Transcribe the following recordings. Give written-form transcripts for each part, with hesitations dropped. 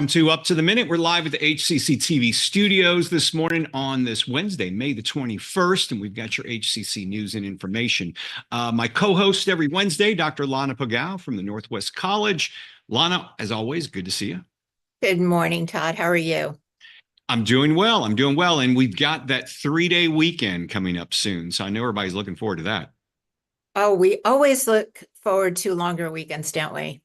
to Up to the Minute. We're live at the HCCTV studios this morning on this Wednesday, May the 21st, and we've got your HCC news and information. My co-host every Wednesday, Dr. Lana Pagao from the Northwest College. Lana, as always, good to see you. Good morning, Todd. How are you? I'm doing well. I'm doing well. And we've got that 3-day weekend coming up soon. So I know everybody's looking forward to that. Oh, we always look forward to longer weekends, don't we?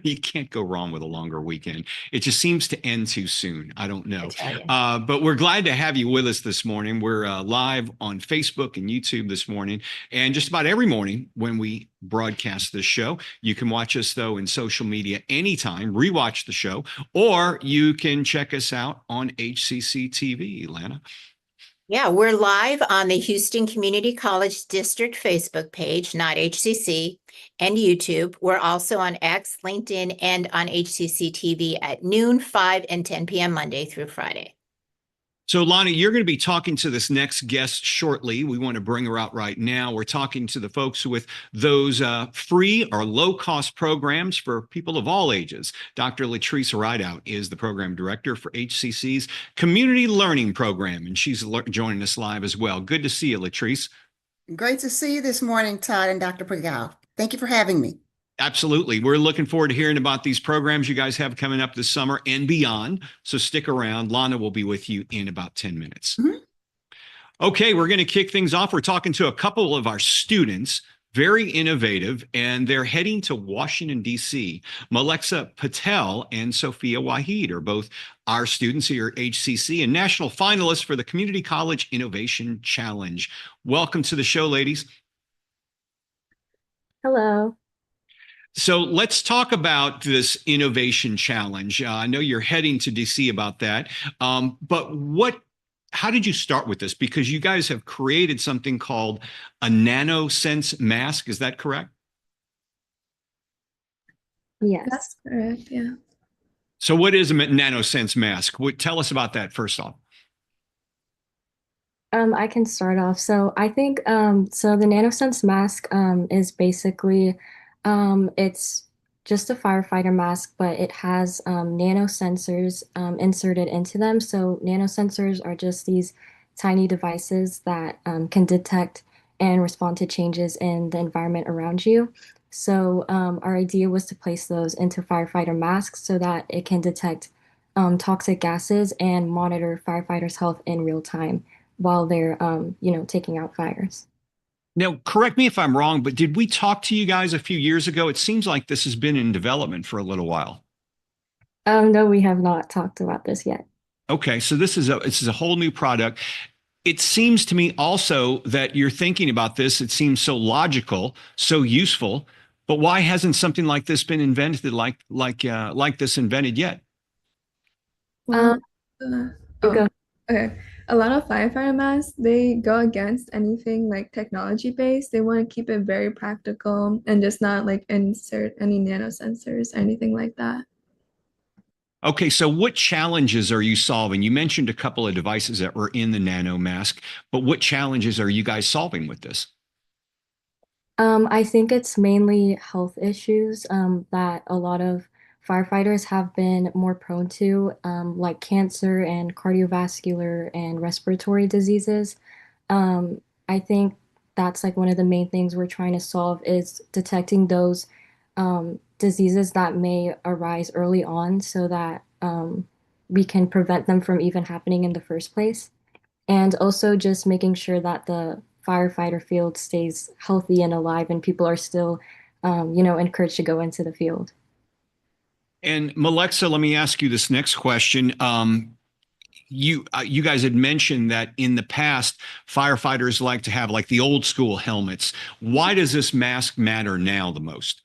You can't go wrong with a longer weekend. It just seems to end too soon. I don't know. But we're glad to have you with us this morning. We're live on Facebook and YouTube this morning, and just about every morning when we broadcast this show. You can watch us, though, in social media anytime, rewatch the show, or you can check us out on HCCTV, Lana. Yeah, we're live on the Houston Community College District Facebook page, not HCC, and YouTube. We're also on X, LinkedIn, and on HCC TV at noon, 5, and 10 p.m. Monday through Friday. So, Lonnie, you're going to be talking to this next guest shortly. We want to bring her out right now. We're talking to the folks with those free or low-cost programs for people of all ages. Dr. Latrice Rideout is the program director for HCC's Community Learning Program, and she's joining us live as well. Good to see you, Latrice. Great to see you this morning, Todd and Dr. Pagao. Thank you for having me. Absolutely. We're looking forward to hearing about these programs you guys have coming up this summer and beyond. So stick around. Lana will be with you in about 10 minutes. Okay, we're going to kick things off. We're talking to a couple of our students, very innovative, and they're heading to Washington, D.C. Malexa Patel and Sofia Waheed are both our students here at HCC and national finalists for the Community College Innovation Challenge. Welcome to the show, ladies. Hello. So let's talk about this innovation challenge. I know you're heading to DC about that, but how did you start with this? Because you guys have created something called a NanoSense Mask. Is that correct? Yes. That's correct, yeah. So what is a NanoSense Mask? Tell us about that first off. I can start off. So I think so the NanoSense mask is basically it's just a firefighter mask, but it has nanosensors inserted into them. So nanosensors are just these tiny devices that can detect and respond to changes in the environment around you. So our idea was to place those into firefighter masks so that it can detect toxic gases and monitor firefighters' health in real time while they're, taking out fires. Now, correct me if I'm wrong, but did we talk to you guys a few years ago? It seems like this has been in development for a little while. No, we have not talked about this yet. Okay, so this is a whole new product. It seems to me also that you're thinking about this. It seems so logical, so useful, but why hasn't something like this been invented, like this invented yet? Well, Go. okay. A lot of firefighter masks, they go against anything like technology based. They want to keep it very practical and just not like insert any nanosensors or anything like that. Okay, so what challenges are you solving? You mentioned a couple of devices that were in the nano mask, but what challenges are you guys solving with this? I think it's mainly health issues that a lot of firefighters have been more prone to, like cancer and cardiovascular and respiratory diseases. I think that's like one of the main things we're trying to solve is detecting those diseases that may arise early on so that we can prevent them from even happening in the first place. And also just making sure that the firefighter field stays healthy and alive and people are still, encouraged to go into the field. And Malexa, let me ask you this next question. You guys had mentioned that in the past, firefighters like to have like the old school helmets. Why does this mask matter now the most?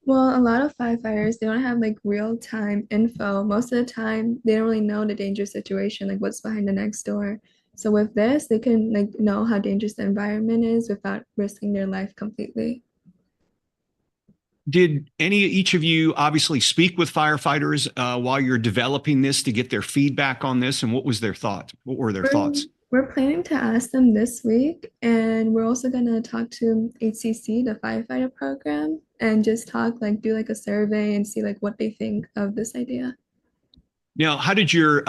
Well, a lot of firefighters, they don't have like real-time info. Most of the time, they don't really know the dangerous situation, like what's behind the next door. So with this, they can like know how dangerous the environment is without risking their life completely. Did each of you obviously speak with firefighters while you're developing this to get their feedback on this? And what was their thought? What were their thoughts? We're planning to ask them this week, and we're also gonna talk to HCC, the firefighter program, and just talk, like do like a survey and see like what they think of this idea. Now, how did your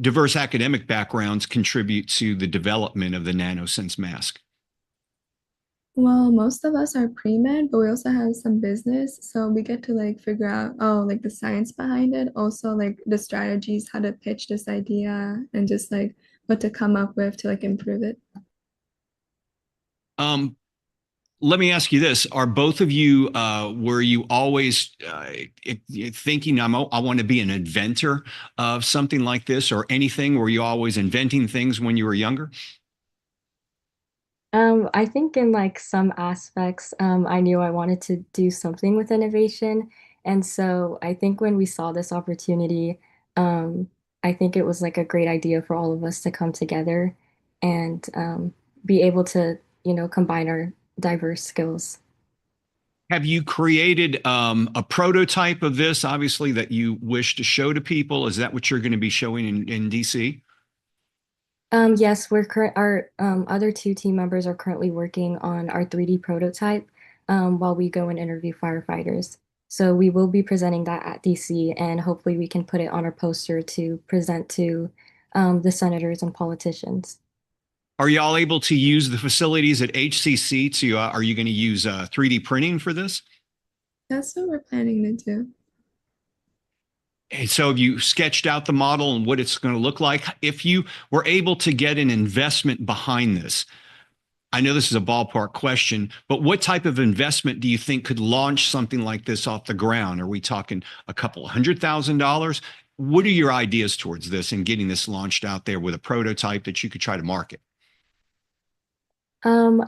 diverse academic backgrounds contribute to the development of the NanoSense mask? Well, most of us are pre-med, but we also have some business. So we get to like figure out, oh, like the science behind it, also like the strategies, how to pitch this idea and just like what to come up with to like improve it. Um, Let me ask you this. Are both of you, were you always thinking, I want to be an inventor of something like this or anything? Were you always inventing things when you were younger? I think in like some aspects, I knew I wanted to do something with innovation. And so I think when we saw this opportunity, um, I think it was like a great idea for all of us to come together and be able to, combine our diverse skills. Have you created a prototype of this, obviously, that you wish to show to people? Is that what you're going to be showing in DC? Yes, our other two team members are currently working on our 3D prototype while we go and interview firefighters. So we will be presenting that at DC and hopefully we can put it on our poster to present to the senators and politicians. Are y'all able to use the facilities at HCC to, are you going to use 3D printing for this? That's what we're planning to do. And so have you sketched out the model and what it's going to look like? If you were able to get an investment behind this, I know this is a ballpark question, but what type of investment do you think could launch something like this off the ground? Are we talking a couple $100,000? What are your ideas towards this and getting this launched out there with a prototype that you could try to market?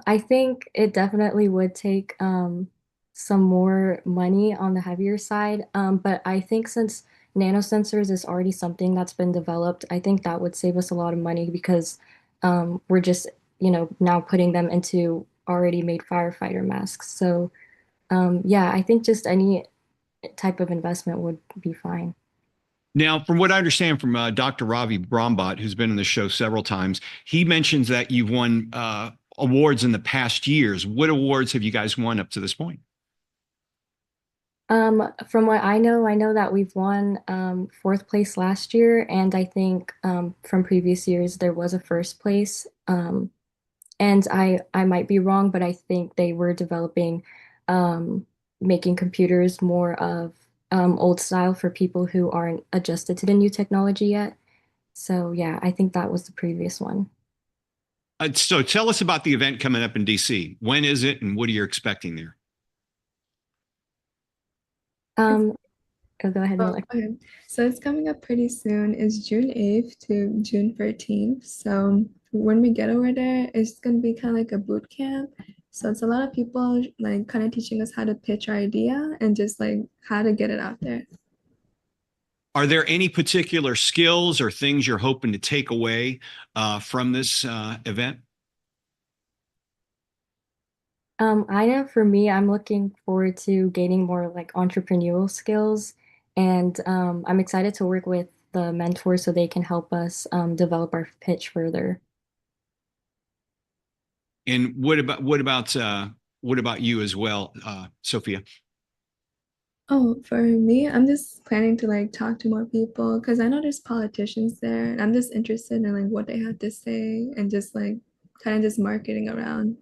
I think it definitely would take some more money on the heavier side. But I think since nanosensors is already something that's been developed, I think that would save us a lot of money because we're just, now putting them into already made firefighter masks. So yeah, I think just any type of investment would be fine. Now, from what I understand from Dr. Ravi Brahmbhatt, who's been in the show several times, he mentions that you've won awards in the past years. What awards have you guys won up to this point? From what I know that we've won fourth place last year, and I think from previous years there was a first place. And I might be wrong, but I think they were developing making computers more of old style for people who aren't adjusted to the new technology yet. So yeah, I think that was the previous one. So tell us about the event coming up in DC. When is it and what are you expecting there? Um, oh, go ahead, Oh, Malexa. okay. So it's coming up pretty soon. It's June 8th to June 13th. So when we get over there, it's gonna be kind of like a boot camp. So it's a lot of people like kind of teaching us how to pitch our idea and just like how to get it out there. Are there any particular skills or things you're hoping to take away from this event? I know for me, I'm looking forward to gaining more like entrepreneurial skills, and I'm excited to work with the mentors so they can help us develop our pitch further. And what about you as well, Sophia? Oh, for me, I'm just planning to like talk to more people because I know there's politicians there and I'm just interested in like what they have to say and just like kind of just marketing around.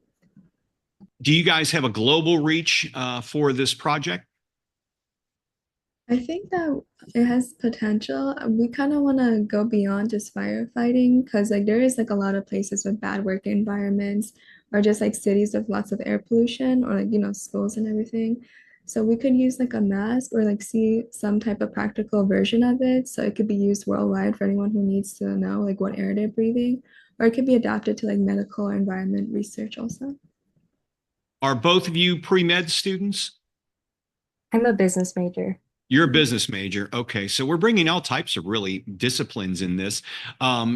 Do you guys have a global reach for this project? I think that it has potential. We kind of want to go beyond just firefighting because like there is like a lot of places with bad work environments or just like cities with lots of air pollution or like schools and everything. So we could use like a mask or like see some type of practical version of it so it could be used worldwide for anyone who needs to know like what air they're breathing, or it could be adapted to like medical or environment research also. Are both of you pre-med students? I'm a business major. You're a business major. Okay. So we're bringing all types of really disciplines in this.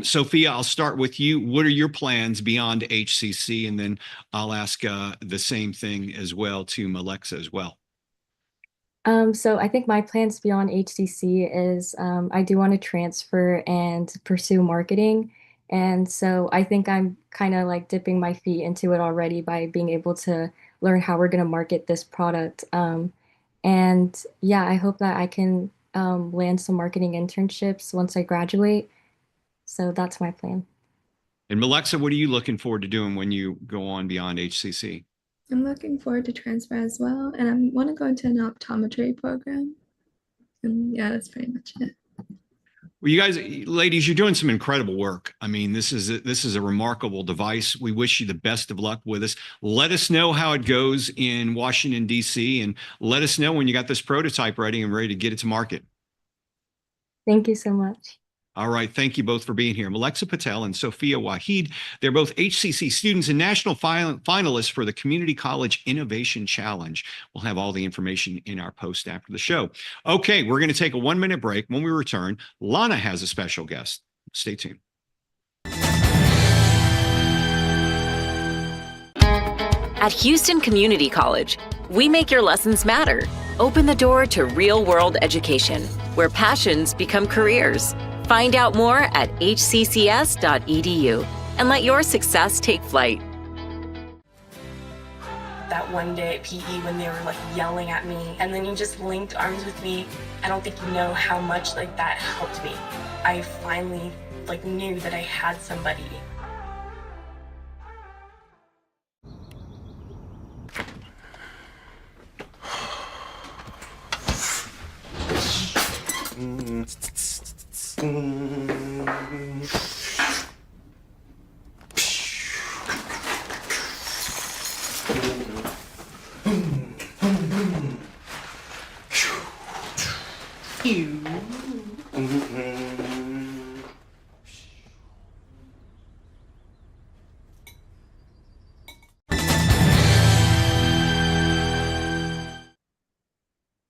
Sophia, I'll start with you. What are your plans beyond HCC? And then I'll ask the same thing as well to Malexa as well. So I think my plans beyond HCC is I do want to transfer and pursue marketing. And so I think I'm kind of like dipping my feet into it already by being able to learn how we're going to market this product. And yeah, I hope that I can land some marketing internships once I graduate. So that's my plan. And Malexa, what are you looking forward to doing when you go on beyond HCC? I'm looking forward to transfer as well, and I want to go into an optometry program. And yeah, that's pretty much it. Well, you guys, ladies, you're doing some incredible work. I mean, this is a remarkable device. We wish you the best of luck with us. Let us know how it goes in Washington, D.C., and let us know when you got this prototype ready and ready to get it to market. Thank you so much. All right. Thank you both for being here. Malexa Patel and Sofia Waheed. They're both HCC students and national finalists for the Community College Innovation Challenge. We'll have all the information in our post after the show. Okay, we're going to take a 1-minute break. When we return, Lana has a special guest. Stay tuned. At Houston Community College, we make your lessons matter. Open the door to real-world education, where passions become careers. Find out more at hccs.edu and let your success take flight. That one day at PE when they were like yelling at me and then you just linked arms with me. I don't think you know how much like that helped me. I finally like knew that I had somebody.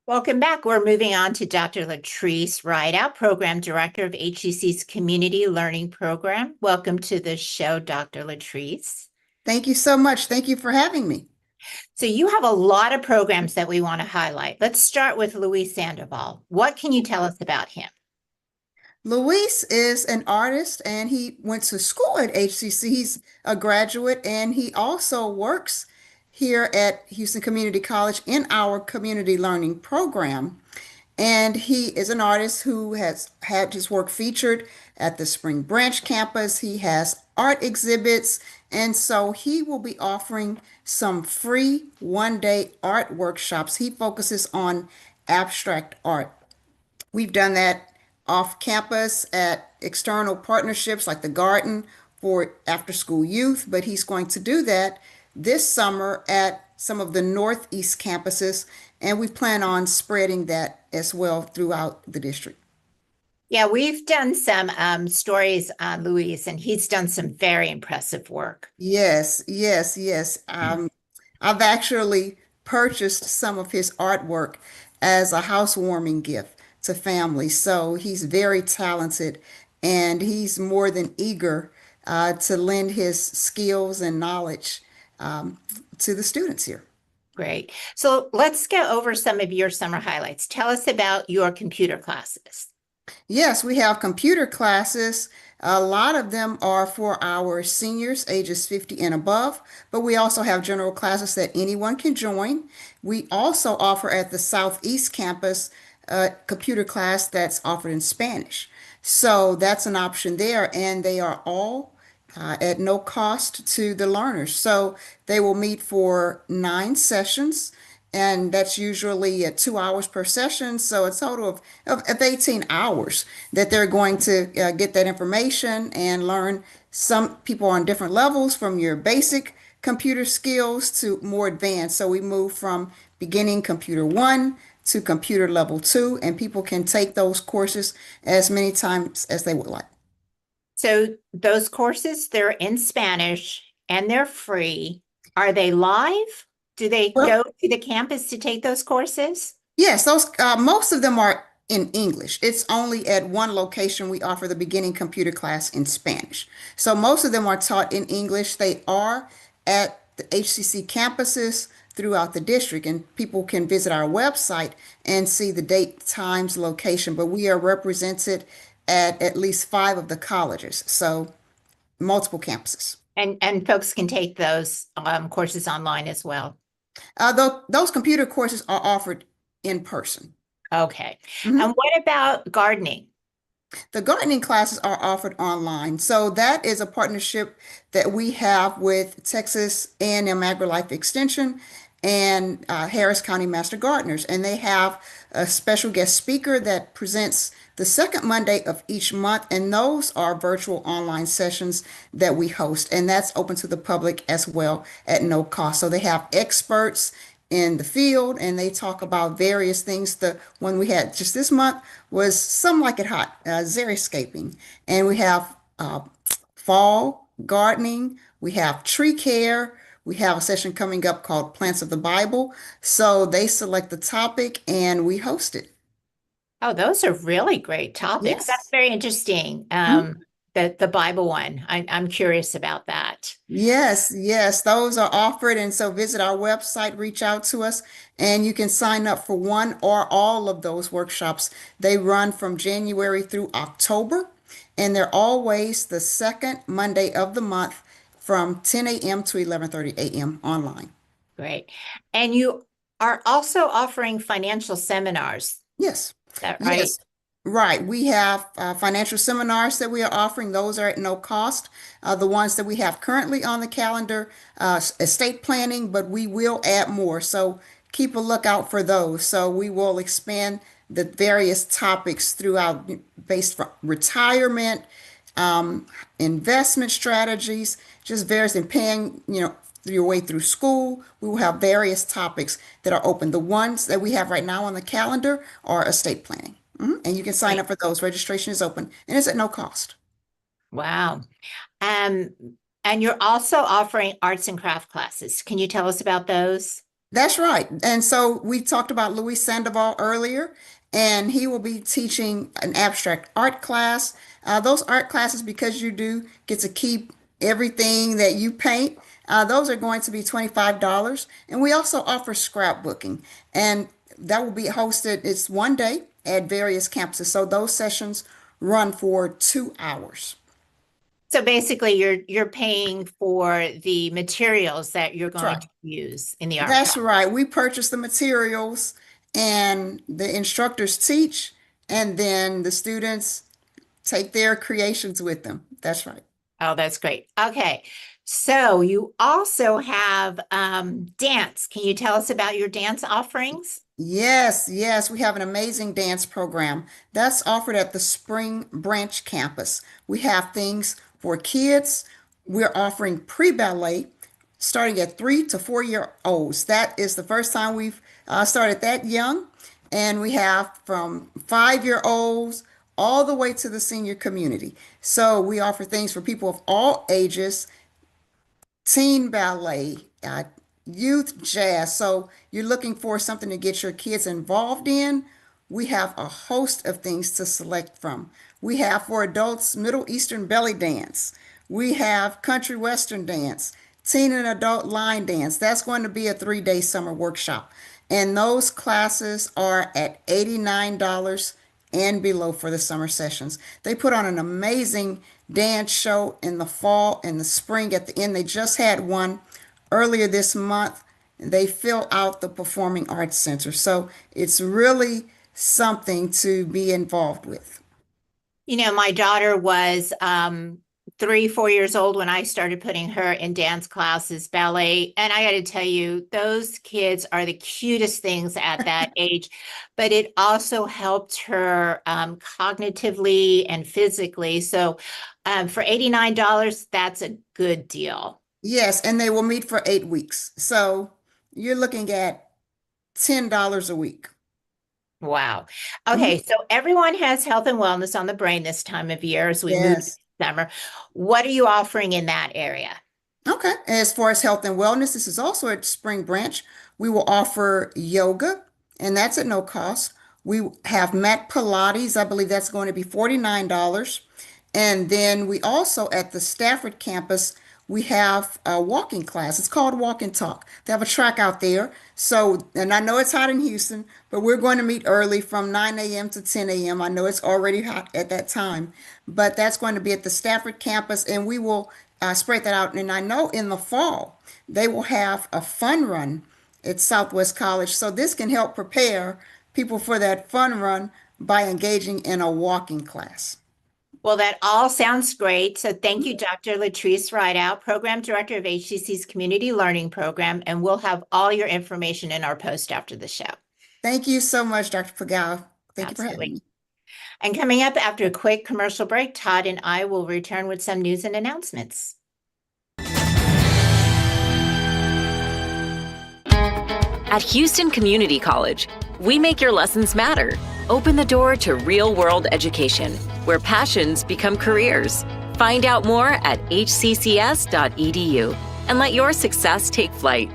Welcome back. We're moving on to Dr. Latrice Rideout, Program Director of HCC's Community Learning Program. Welcome to the show, Dr. Latrice. Thank you so much. Thank you for having me. So you have a lot of programs that we want to highlight. Let's start with Luis Sandoval. What can you tell us about him? Luis is an artist and he went to school at HCC. He's a graduate and he also works here at Houston Community College in our community learning program. And he is an artist who has had his work featured at the Spring Branch campus. He has art exhibits. And so he will be offering some free one-day art workshops. He focuses on abstract art. We've done that off campus at external partnerships like the Garden for after-school youth, but he's going to do that this summer at some of the Northeast campuses, and we plan on spreading that as well throughout the district. Yeah, we've done some stories on Luis, and he's done some very impressive work. Yes. I've actually purchased some of his artwork as a housewarming gift to families. So he's very talented, and he's more than eager to lend his skills and knowledge to the students here. Great. So let's go over some of your summer highlights. Tell us about your computer classes. Yes, we have computer classes. A lot of them are for our seniors, ages 50 and above, but we also have general classes that anyone can join. We also offer at the Southeast campus a computer class that's offered in Spanish. So that's an option there, and they are all at no cost to the learners. So they will meet for 9 sessions, and that's usually 2 hours per session. So a total of 18 hours that they're going to get that information and learn. Some people on different levels, from your basic computer skills to more advanced. So we move from beginning computer 1 to computer level 2, and people can take those courses as many times as they would like. So those courses, they're in Spanish and they're free. Are they live? Do they go to the campus to take those courses? Yes, those most of them are in English. It's only at one location we offer the beginning computer class in Spanish. So most of them are taught in English. They are at the HCC campuses throughout the district, and people can visit our website and see the date, times, location, but we are represented at least 5 of the colleges, so multiple campuses. And folks can take those courses online as well. Those computer courses are offered in person. Okay. Mhm. And what about gardening? The gardening classes are offered online. So that is a partnership that we have with Texas A&M AgriLife Extension and Harris County Master Gardeners. And they have a special guest speaker that presents the second Monday of each month. And those are virtual online sessions that we host. And that's open to the public as well at no cost. So they have experts in the field and they talk about various things. The one we had just this month was Some Like It Hot, xeriscaping. And we have fall gardening, we have tree care, we have a session coming up called Plants of the Bible. So they select the topic and we host it. Oh, those are really great topics. That's Yes. very interesting. Mhm. The Bible one. I'm curious about that. Yes, yes, those are offered. And so visit our website, reach out to us, and you can sign up for one or all of those workshops. They run from January through October, and they're always the second Monday of the month from 10 a.m. to 11:30 a.m. online. Great. And you are also offering financial seminars. Is Yes. that right? Yes, right. We have financial seminars that we are offering. Those are at no cost. The ones that we have currently on the calendar, estate planning, but we will add more. So keep a lookout for those. So we will expand the various topics throughout based from retirement, investment strategies, just various and paying, your way through school. We will have various topics that are open. The ones that we have right now on the calendar are estate planning. And you can sign up for those. Registration is open and it's at no cost. Wow. Um, and you're also offering arts and craft classes. Can you tell us about those? That's right. And so we talked about Luis Sandoval earlier, and he will be teaching an abstract art class. Those art classes, because you do get to keep everything that you paint, those are going to be $25. And we also offer scrapbooking, and that will be hosted, it's one day at various campuses. So those sessions run for 2 hours. So basically, you're paying for the materials that you're That's going right. to use in the art That's class. right. We purchase the materials and the instructors teach, and then the students take their creations with them. That's right. Oh, that's great. Okay. So you also have dance. Can you tell us about your dance offerings? Yes, yes, we have an amazing dance program that's offered at the Spring Branch campus. We have things for kids. We're offering pre-ballet starting at 3 to 4 year olds. That is the first time we've started that young. And we have from 5 year olds all the way to the senior community. So we offer things for people of all ages, teen ballet, youth jazz. So you're looking for something to get your kids involved in. We have a host of things to select from. We have for adults Middle Eastern belly dance. We have country western dance, teen and adult line dance. That's going to be a 3 day summer workshop. And those classes are at $89 and below for the summer sessions. They put on an amazing dance show in the fall and the spring at the end. They just had one earlier this month. They fill out the Performing Arts Center. So it's really something to be involved with. You know, my daughter was 3, 4 years old when I started putting her in dance classes, ballet. And I got to tell you, those kids are the cutest things at that age. But it also helped her cognitively and physically. So for $89, that's a good deal. Yes, and they will meet for 8 weeks. So you're looking at $10 a week. Wow. Mhm. Okay, so everyone has health and wellness on the brain this time of year as we move to Yes. summer. What are you offering in that area? Okay. As far as health and wellness, this is also at Spring Branch. We will offer yoga, and that's at no cost. We have mat Pilates. I believe that's going to be $49. And then we also at the Stafford campus, we have a walking class. It's called Walk and Talk. They have a track out there. So, and I know it's hot in Houston, but we're going to meet early from 9 a.m. to 10 a.m. I know it's already hot at that time, but that's going to be at the Stafford campus, and we will spread that out. And I know in the fall, they will have a fun run at Southwest College. So this can help prepare people for that fun run by engaging in a walking class. Well, that all sounds great. So thank you, Dr. Latrice Rideout, Program Director of HCC's Community Learning Program, and we'll have all your information in our post after the show. Thank you so much, Dr. Pagal. Thank you for having Absolutely. me. And coming up after a quick commercial break, Todd and I will return with some news and announcements. At Houston Community College, we make your lessons matter. Open the door to real-world education, where passions become careers. Find out more at hccs.edu and let your success take flight.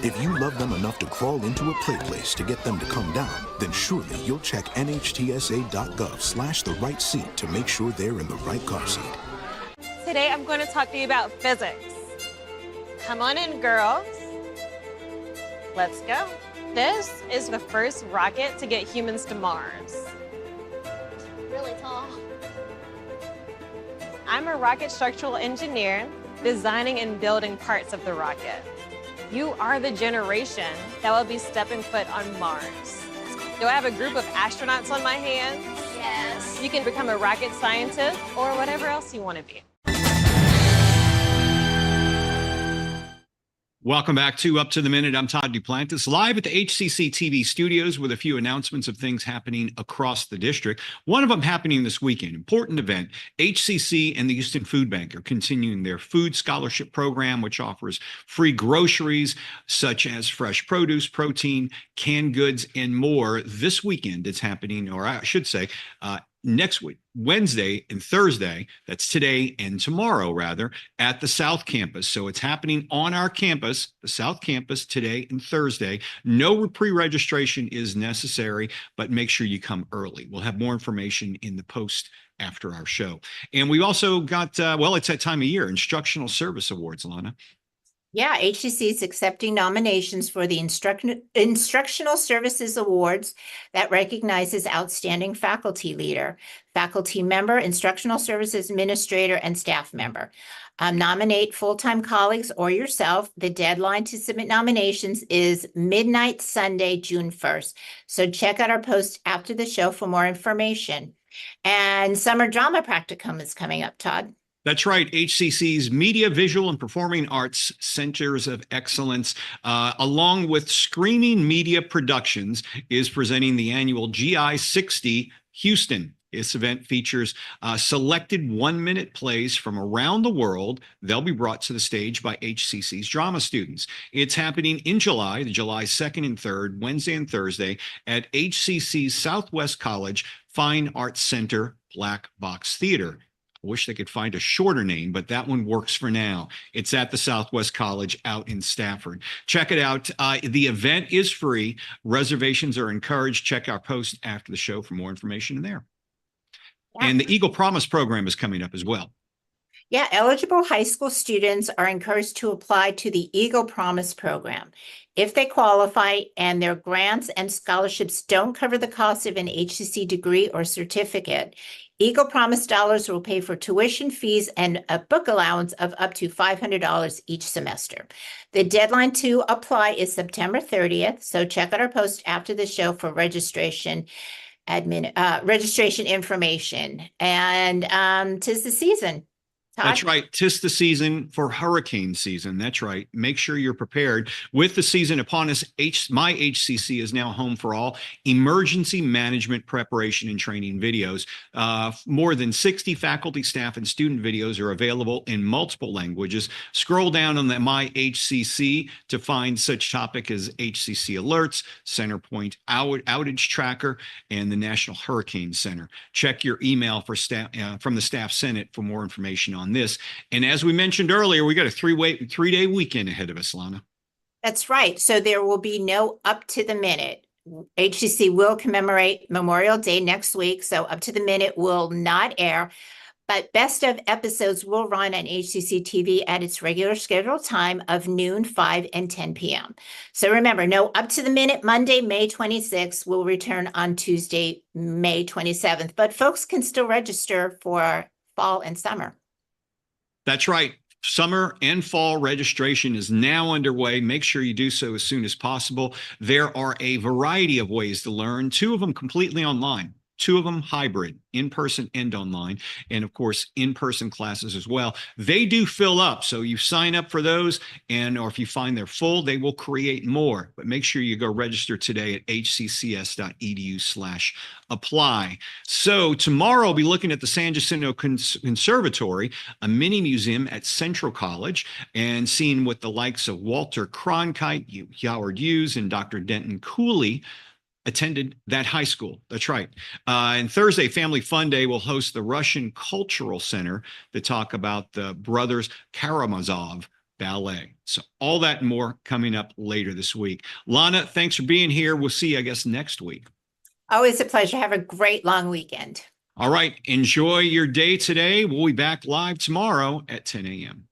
If you love them enough to crawl into a play place to get them to come down, then surely you'll check nhtsa.gov/the right seat to make sure they're in the right car seat. Today I'm going to talk to you about physics. Come on in, girls. Let's go. This is the first rocket to get humans to Mars. Really tall. I'm a rocket structural engineer, designing and building parts of the rocket. You are the generation that will be stepping foot on Mars. Do I have a group of astronauts on my hands? Yes. You can become a rocket scientist or whatever else you want to be. Welcome back to Up to the Minute. I'm Todd Duplantis, live at the HCCTV studios with a few announcements of things happening across the district. One of them happening this weekend, important event. HCC and the Houston Food Bank are continuing their food scholarship program, which offers free groceries such as fresh produce, protein, canned goods, and more. This weekend it's happening, or I should say, next week, Wednesday and Thursday, that's today and tomorrow rather, at the South Campus. So it's happening on our campus, the South Campus, today and Thursday. No pre-registration is necessary, but make sure you come early. We'll have more information in the post after our show. And we also got, well, it's that time of year, Instructional Service Awards, Lana. Yeah, HCC is accepting nominations for the Instructional Services Awards that recognizes outstanding faculty leader, faculty member, instructional services administrator, and staff member. Nominate full-time colleagues or yourself. The deadline to submit nominations is midnight Sunday, June 1st. So check out our post after the show for more information. And summer drama practicum is coming up, Todd. That's right. HCC's Media, Visual, and Performing Arts Centers of Excellence, along with Screaming Media Productions, is presenting the annual GI 60 Houston. This event features selected one-minute plays from around the world. They'll be brought to the stage by HCC's drama students. It's happening in July, the July 2nd and 3rd, Wednesday and Thursday, at HCC's Southwest College Fine Arts Center Black Box Theater. I wish they could find a shorter name, but that one works for now. It's at the Southwest College out in Stafford. Check it out. The event is free. Reservations are encouraged. Check our post after the show for more information in there. Yeah. And the Eagle Promise program is coming up as well. Yeah, eligible high school students are encouraged to apply to the Eagle Promise program. If they qualify and their grants and scholarships don't cover the cost of an HCC degree or certificate, Eagle Promise dollars will pay for tuition fees and a book allowance of up to $500 each semester. The deadline to apply is September 30th, so check out our post after the show for registration information. And 'tis the season. Todd? That's right. 'Tis the season for hurricane season. That's right. Make sure you're prepared. With the season upon us, my HCC is now home for all emergency management preparation and training videos. More than 60 faculty, staff, and student videos are available in multiple languages. Scroll down on the My HCC to find such topic as HCC alerts, Centerpoint outage tracker, and the National Hurricane Center. Check your email for staff from the Staff Senate for more information on this. And as we mentioned earlier, we got a three-day weekend ahead of us, Lana. That's right. So there will be no Up to the Minute. HCC will commemorate Memorial Day next week, so Up to the Minute will not air. But best of episodes will run on HCC TV at its regular scheduled time of noon, 5 and 10 p.m. So remember, no Up to the Minute Monday, May 26th will return on Tuesday, May 27th. But folks can still register for fall and summer. That's right. Summer and fall registration is now underway. Make sure you do so as soon as possible. There are a variety of ways to learn, 2 of them completely online. 2 of them hybrid, in-person and online, and of course, in-person classes as well. They do fill up, so you sign up for those, or if you find they're full, they will create more. But make sure you go register today at hccs.edu/apply. So tomorrow, I'll be looking at the San Jacinto Conservatory, a mini museum at Central College, and seeing what the likes of Walter Cronkite, Howard Hughes, and Dr. Denton Cooley attended that high school. That's right. And Thursday, Family Fun Day will host the Russian Cultural Center to talk about the Brothers Karamazov Ballet. So all that and more coming up later this week. Lana, thanks for being here. We'll see you, I guess, next week. Always a pleasure. Have a great long weekend. All right. Enjoy your day today. We'll be back live tomorrow at 10 a.m.